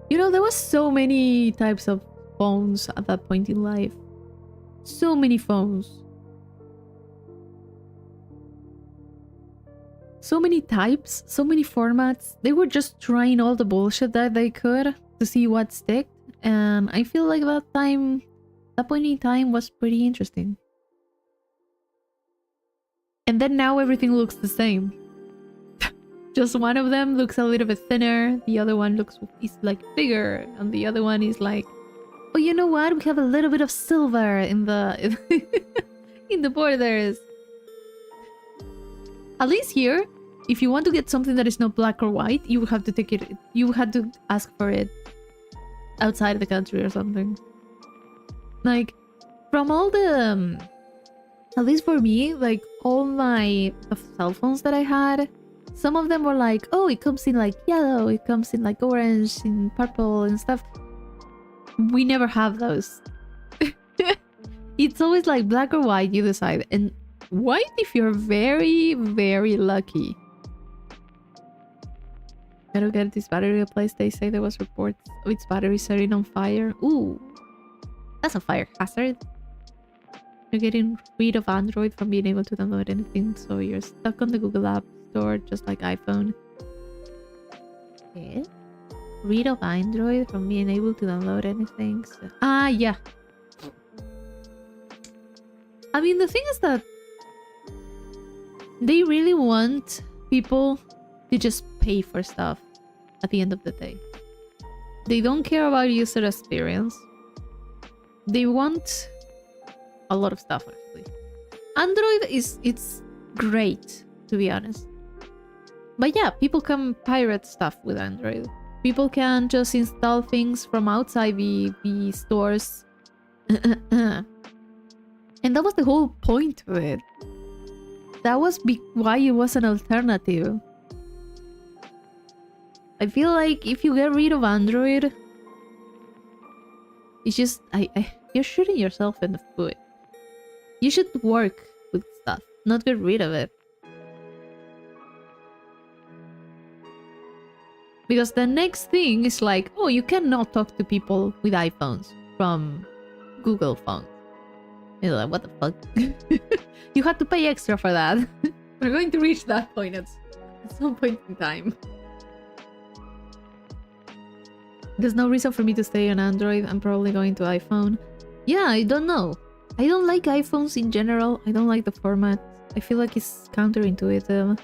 [SPEAKER 1] You know, there was so many types of phones at that point in life. So many phones. So many types, so many formats. They were just trying all the bullshit that they could to see what stick. And I feel like that point in time was pretty interesting. And then now everything looks the same. Just one of them looks a little bit thinner, the other one is like bigger, and the other one is like, oh, you know what? We have a little bit of silver in the in the borders. At least here, if you want to get something that is not black or white, you would have to take it. You had to ask for it outside the country or something. Like from all the, at least for me, like all my cell phones that I had. Some of them were like, oh, it comes in like yellow, it comes in like orange, in purple and stuff. We never have those. It's always like black or white, you decide. And white if you're very, very lucky. Gotta get this battery replaced. They say there was reports of its battery setting on fire. Ooh, that's a fire hazard. You're getting rid of Android from being able to download anything, so you're stuck on the Google Apps. Store, just like iPhone. Okay. Read of Android from being able to download anything. So... yeah. I mean, the thing is that they really want people to just pay for stuff at the end of the day. They don't care about user experience. They want a lot of stuff, actually. Android it's great, to be honest. But yeah, people can pirate stuff with Android. People can just install things from outside the stores. And that was the whole point of it. That was why it was an alternative. I feel like if you get rid of Android, it's just... you're shooting yourself in the foot. You should work with stuff, not get rid of it. Because the next thing is like, oh, you cannot talk to people with iPhones from Google phones. You're like, what the fuck? You had to pay extra for that. We're going to reach that point at some point in time. There's no reason for me to stay on Android. I'm probably going to iPhone. Yeah, I don't know. I don't like iPhones in general. I don't like the format. I feel like it's counterintuitive.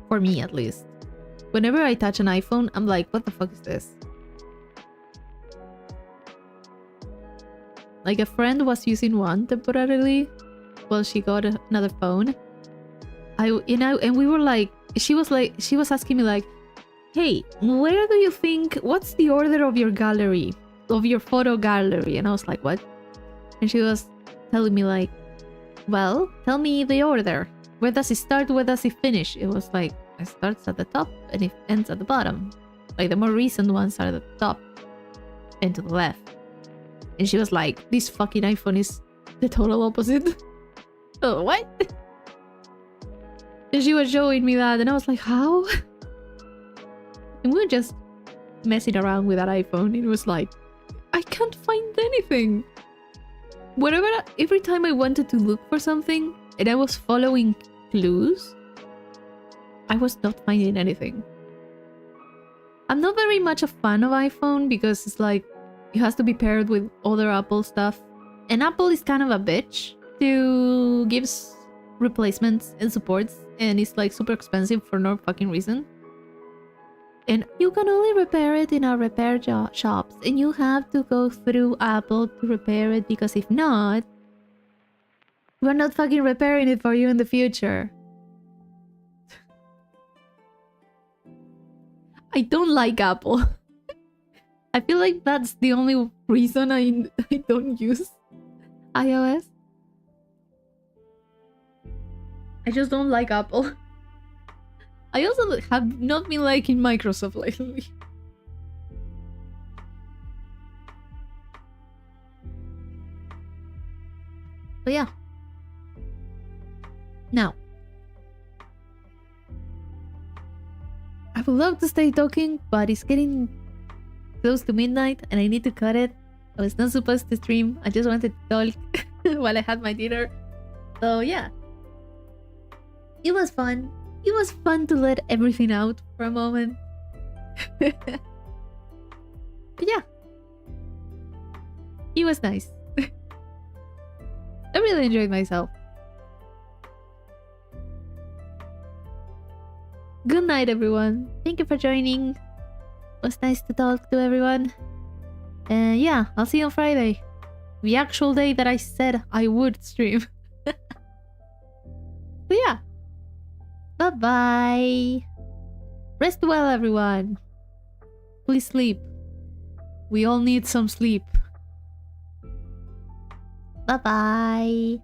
[SPEAKER 1] For me, at least. Whenever I touch an iPhone, I'm like, what the fuck is this? Like, a friend was using one temporarily while she got another phone. And we were like, she was asking me like, hey, where do you think, what's the order of your gallery, of your photo gallery? And I was like, what? And she was telling me like, well, tell me the order. Where does it start? Where does it finish? It was like, it starts at the top and it ends at the bottom. Like, the more recent ones are at the top and to the left. And she was like, this fucking iPhone is the total opposite. Oh, what? And she was showing me that and I was like, how? And we were just messing around with that iPhone. It was like, I can't find anything. Every time I wanted to look for something and I was following clues, I was not finding anything. I'm not very much a fan of iPhone because it's like, it has to be paired with other Apple stuff. And Apple is kind of a bitch to give replacements and supports. And it's like super expensive for no fucking reason. And you can only repair it in our repair shops. And you have to go through Apple to repair it. Because if not, we're not fucking repairing it for you in the future. I don't like Apple. I feel like that's the only reason I don't use iOS. I just don't like Apple. I also have not been liking Microsoft lately. But yeah. Now. I would love to stay talking, but it's getting close to midnight and I need to cut it. I was not supposed to stream. I just wanted to talk while I had my dinner. So yeah. It was fun. It was fun to let everything out for a moment. But yeah. It was nice. I really enjoyed myself. Good night, everyone. Thank you for joining. It was nice to talk to everyone. And yeah, I'll see you on Friday. The actual day that I said I would stream. But yeah. Bye-bye. Rest well, everyone. Please sleep. We all need some sleep. Bye-bye.